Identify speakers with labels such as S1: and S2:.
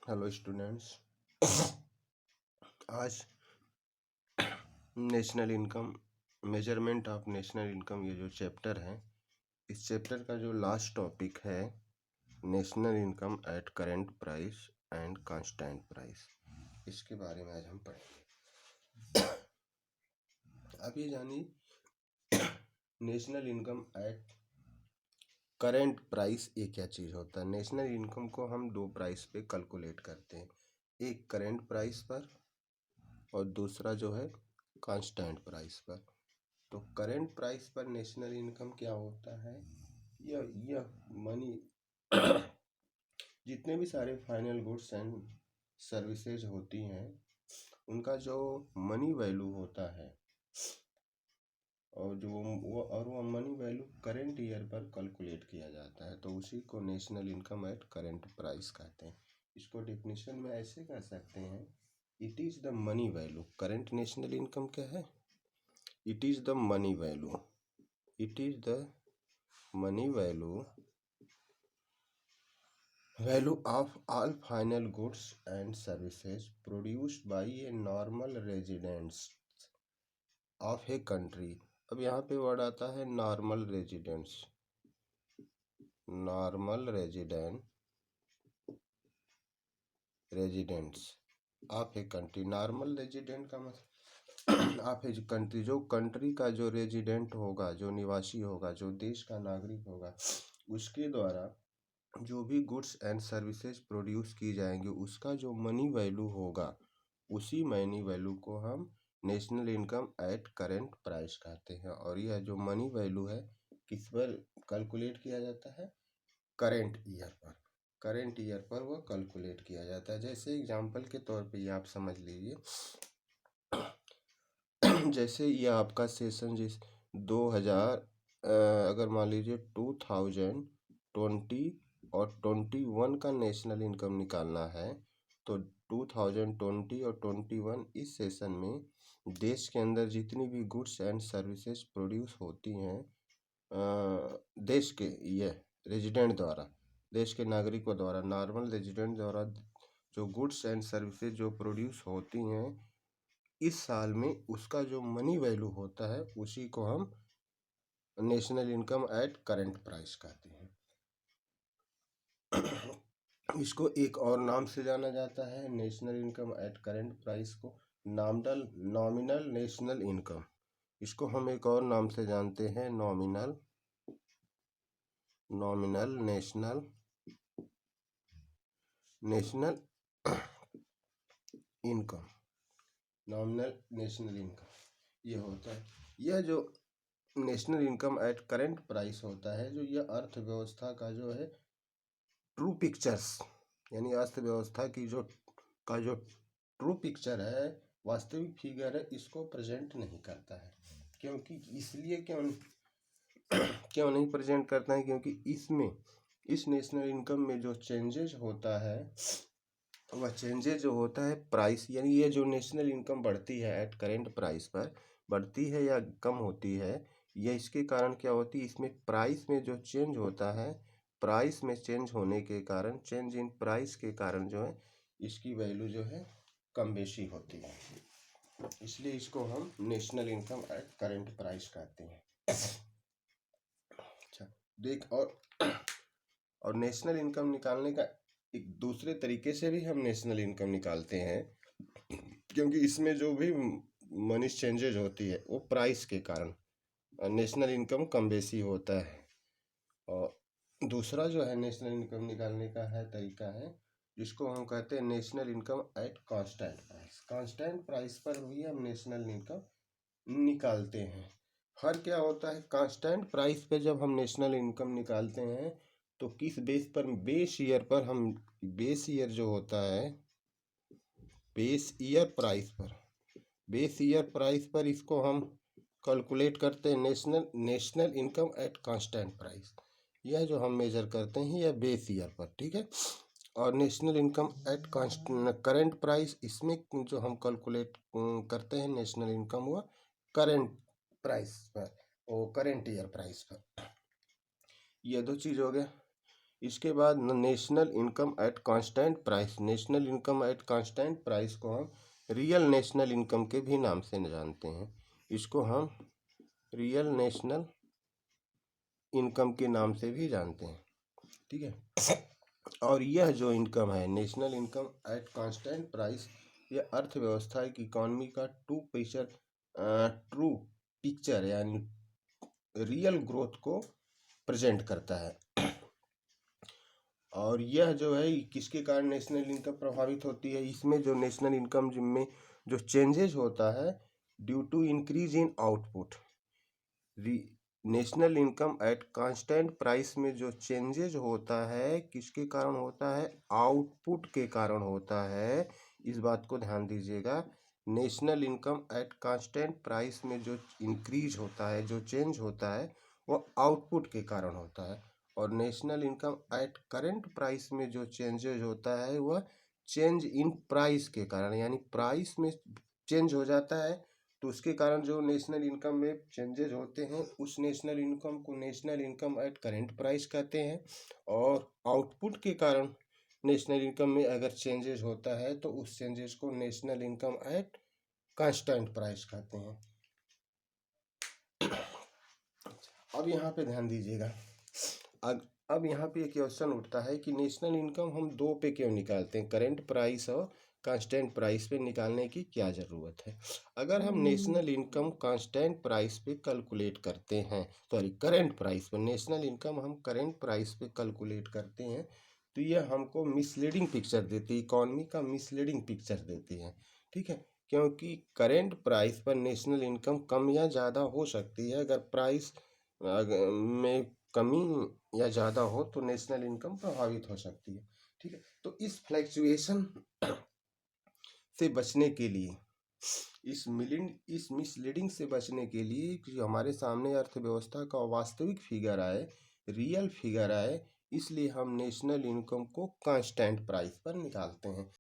S1: Hello students. आज national income, measurement of national income, ये जो चैप्टर है, इस चैप्टर का जो लास्ट टॉपिक है national income at current price and constant price, इसके बारे में आज हम पढ़ेंगे। अब ये जानिए national income at current price ये क्या चीज़ होता है। नेशनल इनकम को हम दो प्राइस पे कैलकुलेट करते हैं, एक करेंट प्राइस पर और दूसरा जो है कांस्टेंट प्राइस पर। तो करेंट प्राइस पर नेशनल इनकम क्या होता है, यह मनी जितने भी सारे फाइनल गुड्स एंड सर्विसेज होती हैं उनका जो मनी वैल्यू होता है और वो मनी वैल्यू करेंट ईयर पर कैलकुलेट किया जाता है, तो उसी को national income at current price कहते हैं। इसको डेफिनेशन में ऐसे कह सकते हैं, it is the money value. Current national income क्या है? It is the money value, it is the money value of all final goods and services produced by a normal residents of a country। अब यहाँ पे word आता है normal residents, normal residents of a country. Normal resident का मतलब of a country, जो country का जो रेजिडेंट होगा, जो निवासी होगा, जो देश का नागरिक होगा, उसके द्वारा जो भी गुड्स एंड सर्विसेज प्रोड्यूस की जाएंगी उसका जो मनी वैल्यू होगा, उसी मनी वैल्यू को हम national income at current price कहते हैं। और यह जो मनी वैल्यू है किस पर कैलकुलेट किया जाता है? करेंट ईयर पर। करेंट ईयर पर वह कैलकुलेट किया जाता है। जैसे एग्जांपल के तौर पे ये आप समझ लीजिए, जैसे ये आपका सेशन जिस 2000 अगर मान लीजिए 2020 और 21 का नेशनल इनकम निकालना है, तो 2020 और 21 इस सेशन में देश के अंदर जितनी भी गुड्स एंड सर्विसेज प्रोड्यूस होती हैं देश के ये रेजिडेंट द्वारा, देश के नागरिकों द्वारा, नॉर्मल रेजिडेंट द्वारा जो गुड्स एंड सर्विसेज जो प्रोड्यूस होती हैं इस साल में, उसका जो मनी वैल्यू होता है उसी को हम national income at current price कहते हैं। इसको एक और नाम से जाना जाता है, national income at current price को नॉमिनल नेशनल इनकम। इसको हम एक और नाम से जानते हैं, nominal national income. Nominal national income ये होता है। यह जो national income at current price होता है, जो यह अर्थव्यवस्था का जो है ट्रू पिक्चर्स, यानी अर्थव्यवस्था की जो ट्रू पिक्चर है, वास्तविक फिगर है, इसको प्रेजेंट नहीं करता है। क्योंकि इसलिए क्यों नहीं प्रेजेंट करता है? क्योंकि इसमें इस नेशनल इनकम में जो चेंजेस होता है, वह चेंजेस जो होता है प्राइस, यानी ये जो नेशनल इनकम बढ़ती है एट करेंट प्राइस पर, बढ़ती है या कम होती है, यह इसके कारण क्या होती है, इसमें प्राइस में जो चेंज होता है, प्राइस में चेंज होने के कारण, चेंज इन प्राइस के कारण जो है इसकी वैल्यू जो है कम बेशी होती है। इसलिए इसको हम national income at current price कहते हैं। अच्छा देख, और नेशनल इनकम निकालने का एक दूसरे तरीके से भी हम नेशनल इनकम निकालते हैं, क्योंकि इसमें जो भी मनी चेंजेज होती है वो प्राइस के कारण नेशनल इनकम कम बेसी होता है। और दूसरा जो है नेशनल इनकम निकालने का है तरीका है, जिसको हम कहते हैं national income at constant price. Constant price पर भी हम नेशनल इनकम निकालते हैं। हर क्या होता है, कांस्टेंट प्राइस पे जब हम नेशनल इनकम निकालते हैं तो किस बेस पर? बेस ईयर पर हम, बेस ईयर जो होता है, बेस ईयर प्राइस पर, बेस ईयर प्राइस पर इसको हम कैलकुलेट करते हैं national income at constant price. यह जो हम मेजर करते हैं यह बेस ईयर पर, ठीक है। और national income at current price, इसमें जो हम कैलकुलेट करते हैं नेशनल इनकम हुआ करेंट प्राइस पर, और करेंट ईयर प्राइस पर। ये दो चीज़ हो गया। इसके बाद national income at constant price. National income at constant price को हम रियल नेशनल इनकम के भी नाम से जानते हैं। इसको हम रियल नेशनल इनकम के नाम से भी जानते हैं, ठीक है। और यह जो इनकम है national income at constant price, यह अर्थव्यवस्था की इकोनॉमी का ट्रू पिक्चर यानी रियल ग्रोथ को प्रेजेंट करता है। और यह जो है किसके कारण नेशनल इनकम प्रभावित होती है, इसमें जो नेशनल इनकम में जो चेंजेस होता है due to increase in output. National income at constant price में जो चेंजेस होता है किसके कारण होता है, आउटपुट के कारण होता है। इस बात को ध्यान दीजिएगा, national income at constant price में जो इंक्रीज होता है, जो चेंज होता है, वो आउटपुट के कारण होता है। और national income at current price में जो चेंजेज होता है वह चेंज इन प्राइस के कारण, यानी प्राइस में चेंज हो जाता है तो उसके कारण जो नेशनल इनकम में चेंजेज होते हैं उस नेशनल इनकम को national income at current price कहते हैं। और आउटपुट के कारण नेशनल इनकम में अगर चेंजेस होता है तो उस चेंजेस को national income at constant price कहते हैं। अब यहाँ पे ध्यान दीजिएगा, अब यहाँ पे एक क्वेश्चन उठता है कि नेशनल इनकम हम दो पे क्यों निकालते हैं, करंट प्राइस और कांस्टेंट प्राइस पे निकालने की क्या ज़रूरत है। अगर हम नेशनल इनकम कांस्टेंट प्राइस पे कैलकुलेट करते हैं, सॉरी करंट प्राइस पर, नेशनल इनकम हम करंट प्राइस पे कैलकुलेट करते हैं तो यह हमको मिसलीडिंग पिक्चर देती है, इकॉनमी का मिसलीडिंग पिक्चर देती है, ठीक है। क्योंकि करंट प्राइस पर नेशनल इनकम कम या ज़्यादा हो सकती है, अगर प्राइस में कमी या ज़्यादा हो तो नेशनल इनकम प्रभावित हो सकती है, ठीक है। तो इस फ्लैक्चुएशन से बचने के लिए, इस मिसलीडिंग से बचने के लिए कि हमारे सामने अर्थव्यवस्था का वास्तविक फिगर आए, रियल फिगर आए, इसलिए हम नेशनल इनकम को कांस्टेंट प्राइस पर निकालते हैं।